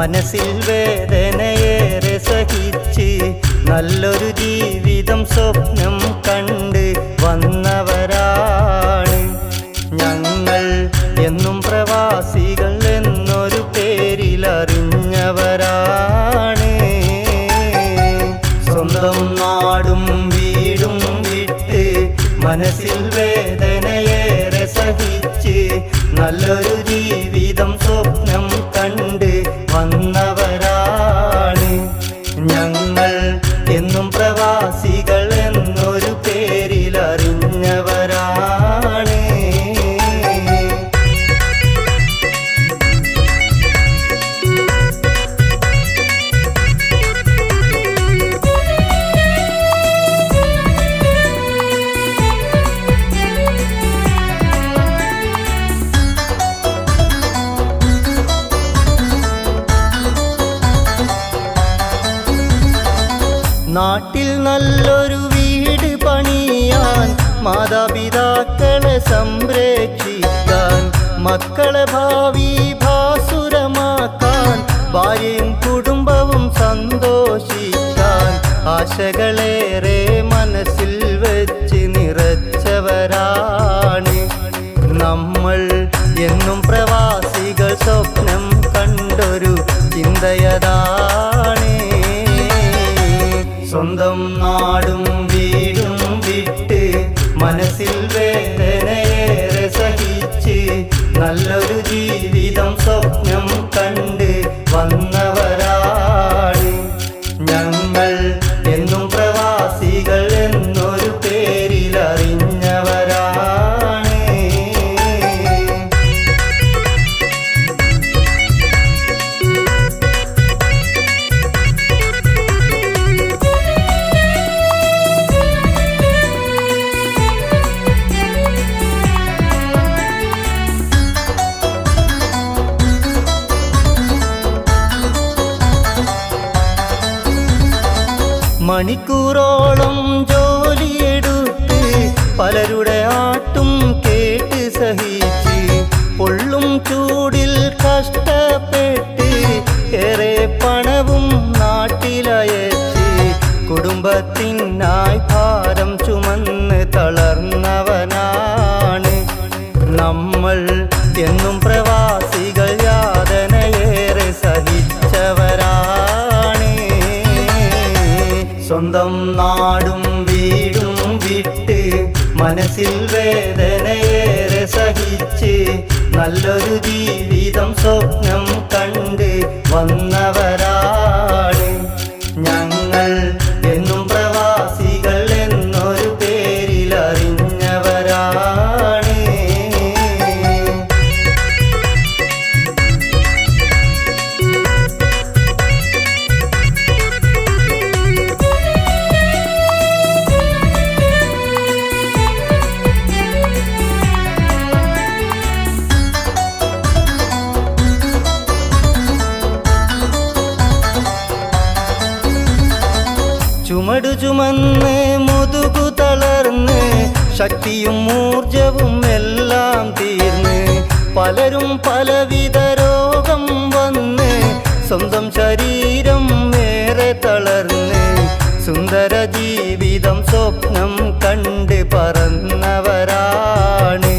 മനസ്സിൽ വേദനയേറെ സഹിച്ച് നല്ലൊരു ജീവിതം സ്വപ്നം കണ്ട് വന്നവരാണ് ഞങ്ങൾ. എന്നും പ്രവാസികൾ എന്നൊരു പേരിൽ അറിഞ്ഞവരാണ്. സ്വന്തം നാടും വീടും വിട്ട് മനസ്സിൽ വേദനയേറെ സഹിച്ച് നല്ലൊരു ജീവിതം സ്വപ്നം കണ്ട് വന്നവരാണ് ഞങ്ങൾ. എന്നും പ്രവാസികൾ എന്നൊരു പേരിൽ അറിഞ്ഞവരാണ്. നാട്ടിൽ നല്ലൊരു വീട് പണിയാൻ, മാതാപിതാക്കളെ സംരക്ഷിക്കാൻ, മക്കളെ ഭാവി ഭാസുരമാക്കാൻ, ഭാര്യയും കുടുംബവും സന്തോഷിക്കാൻ ആശകളേറെ മനസ്സിൽ വെച്ച് നിറച്ചവരാണ് നമ്മൾ. എന്നും പ്രവാസികൾ സ്വപ്നം കണ്ടൊരു ചിന്തയതാണ്. സ്വന്തം നാടും വീടും വിട്ട് മനസ്സിൽ വേദനയേറെ സഹിച്ച് നല്ലൊരു ജീവിതം സ്വപ്നം കണ്ട് വന്നവരാണ് ഞങ്ങൾ. എന്നും പ്രവാസികൾ എന്നൊരു പേരിൽ അറിഞ്ഞവരാണ്. മണിക്കൂറോളം ജോലിയെടുത്ത് പലരുടെ ആട്ടും കേട്ട് സഹിച്ച് പൊള്ളും ചൂടിൽ കഷ്ടപ്പെട്ട് ഏറെ പണവും നാട്ടിലയച്ച് കുടുംബത്തിനായി ഭാരം ചുമന്ന് തളർന്നവനാണ് നമ്മൾ. എന്നും പ്രവാസികൾ യാതനയേറെ സഹിച്ചവരാണ്. സ്വന്തം നാടും വീടും വിട്ട് മനസ്സിൽ വേദനയേറെ സഹിച്ച് നല്ലൊരു ജീവിതം സ്വപ്നം കണ്ട് വന്നവരാണ് ഞങ്ങൾ. എന്നും പ്രവാസികൾ എന്നൊരു പേരിൽ അറിഞ്ഞവരാണ്. ചുമടു ചുമന്ന് മുതുകു തളർന്ന് ശക്തിയും ഊർജവും എല്ലാം തീർന്ന് പലരും പലവിധ രോഗം വന്ന് സ്വന്തം ശരീരം ഏറെ തളർന്ന് സുന്ദര ജീവിതം സ്വപ്നം കണ്ട് പറന്നവരാണ്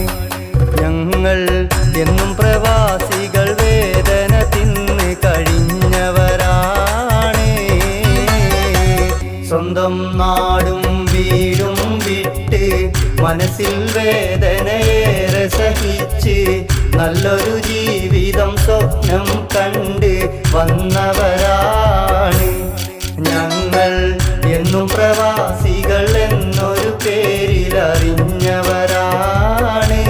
ഞങ്ങൾ. എന്നും പ്രവാസികൾ വേദന തിന്ന് കഴിഞ്ഞവരാണ്. സ്വന്തം നാടും വീടും വിട്ട് മനസ്സിൽ വേദനയേറെ സഹിച്ച് നല്ലൊരു ജീവിതം സ്വപ്നം കണ്ട് വന്നവരാണ് ഞങ്ങൾ. എന്നും പ്രവാസികൾ എന്നൊരു പേരിൽ അറിഞ്ഞവരാണ്.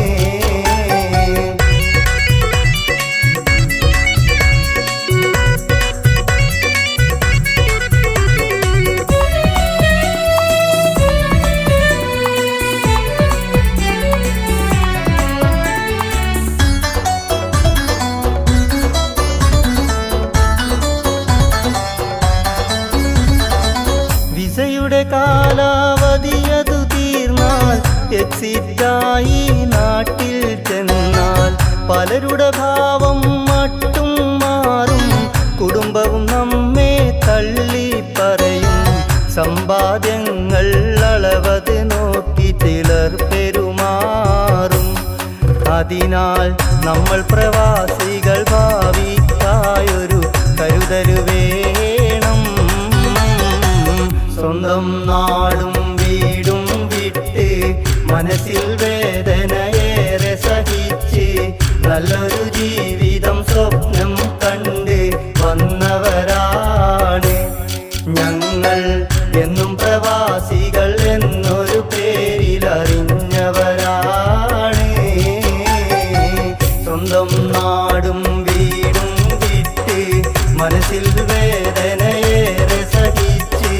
വിസയുടെ കാലാവധിയതു തീർന്നാൽ എക്സിറ്റായി നാട്ടിൽ ചെന്നാൽ പലരുടെ ഭാവം മട്ടും മാറും. കുടുംബവും നമ്മെ തള്ളി പറയും. സമ്പാദ്യങ്ങൾ അളവത് നോക്കി ചിലർ പെരുമാറും. അതിനാൽ നമ്മൾ പ്രവാസികൾ ഭാവിക്കായൊരു കരുതല് വേണം. സ്വന്തം നാടും വീടും വിട്ട് മനസ്സിൽ വേദനയേറെ സഹിച്ച് നല്ലൊരു ജീവിതം സ്വപ്നം കണ്ട് വന്നവരാണ് ഞങ്ങൾ. എന്നും പ്രവാസികൾ എന്നൊരു പേരിലറിഞ്ഞവരാണ്. സ്വന്തം നാടും വീടും വിട്ട് മനസ്സിൽ വേദനയേറെ സഹിച്ച്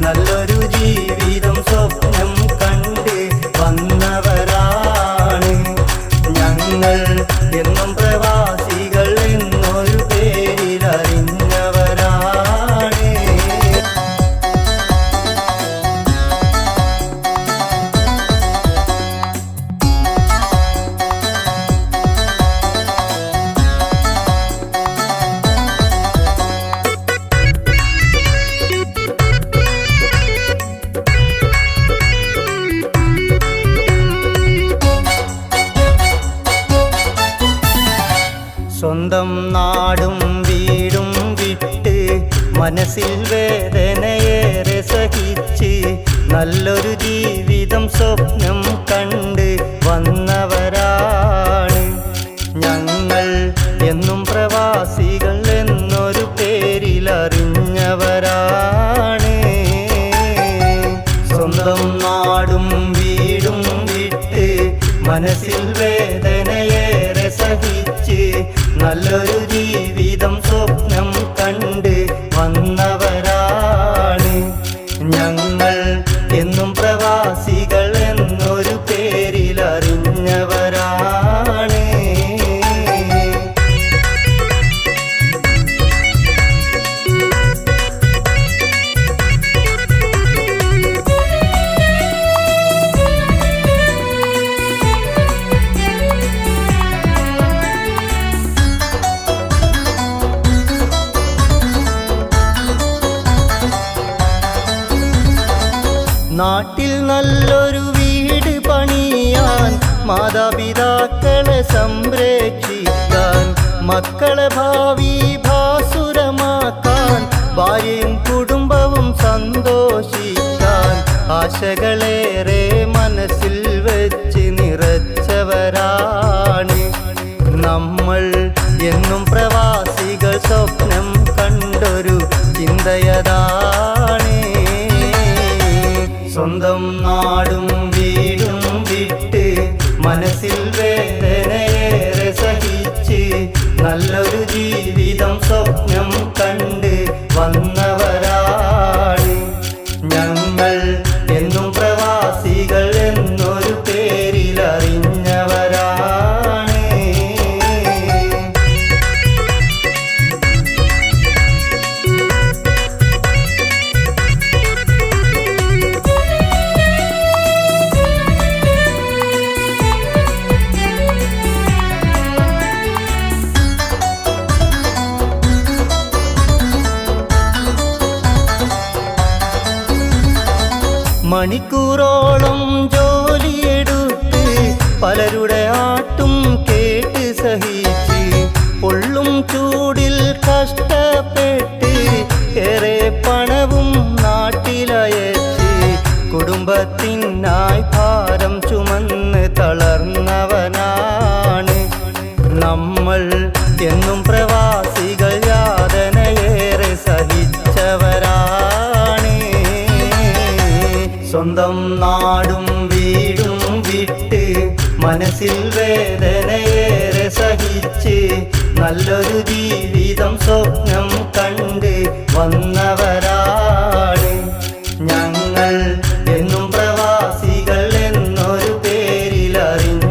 നല്ലൊരു ജീവിതം സ്വപ്നം കണ്ട് വന്നവരാണ് ഞങ്ങൾ. എന്നും പ്രവാസികൾ എന്നൊരു പേരിലറിഞ്ഞവരാണ്. സ്വന്തം നാടും വീടും വിട്ട് മനസ്സിൽ വേദനയേറെ സഹിച്ച് നല്ലൊരു ജീവിതം സ്വപ്നം കണ്ട് വന്നവരാണ് ഞങ്ങൾ. എന്നും പ്രവാസികൾ എന്നൊരു പേരിലറിഞ്ഞവരാണ്. സ്വന്തം നാടും വീടും വിട്ട് മനസ്സിൽ വേദനയേറെ സഹിച്ച് നല്ലൊരു ജീവിതം സ്വപ്നം കണ്ട് വന്നവരാണ് ഞങ്ങൾ. എന്നും പ്രവാസികൾ എന്നൊരു പേരിലറിഞ്ഞവരാണ്. നാട്ടിൽ നല്ലൊരു വീട് പണിയാൻ, മാതാപിതാക്കളെ സംരക്ഷിക്കാൻ, മക്കളെ ഭാവി ഭാസുരമാക്കാൻ, ഭാര്യയും കുടുംബവും സന്തോഷിക്കാൻ ആശകളേറെ മനസ്സിൽ വെച്ച് നിറച്ചവരാണ് നമ്മൾ. എന്നും പ്രവാസികൾ സ്വപ്നം കണ്ടൊരു ചിന്തയതാണ്. സ്വന്തം നാടും വീടും വിട്ട് മനസ്സിൽ വേദനയേറെ സഹിച്ച് നല്ലൊരു ജീവിതം സ്വപ്നം കണ്ട് വന്നവരാണ് ഞങ്ങൾ. എന്നും പ്രവാസികൾ എന്നൊരു പേരിലറിഞ്ഞവരാണ്. മണിക്കൂറോളം ജോലിയെടുത്ത് പലരുടെ ആട്ടും കേട്ട് സഹിച്ച് പൊള്ളും ചൂടിൽ കഷ്ടപ്പെട്ട് ഏറെ പണവും നാട്ടിലയച്ച് കുടുംബത്തിനായി ഭാരം ചുമന്ന് തളർന്നവനാണ് നമ്മൾ. എന്നും പ്രവാസികൾ യാതനയേറെ സഹിച്ചവരാണ്. സ്വന്തം നാടും വീടും വിട്ട് മനസ്സിൽ വേദനയേറെ സഹിച്ച് നല്ലൊരു ജീവിതം സ്വപ്നം കണ്ട് വന്നവരാണ് ഞങ്ങൾ. എന്നും പ്രവാസികൾ എന്നൊരു പേരിലറിഞ്ഞവരാണ്.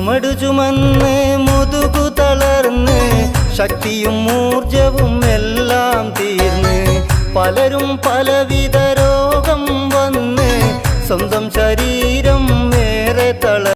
ചുമടു ചുമന്ന് മുതുകു തളർന്ന് ശക്തിയും ഊർജവും എല്ലാം തീർന്ന് പലരും പലവിധ രോഗം വന്ന് സ്വന്തം ശരീരം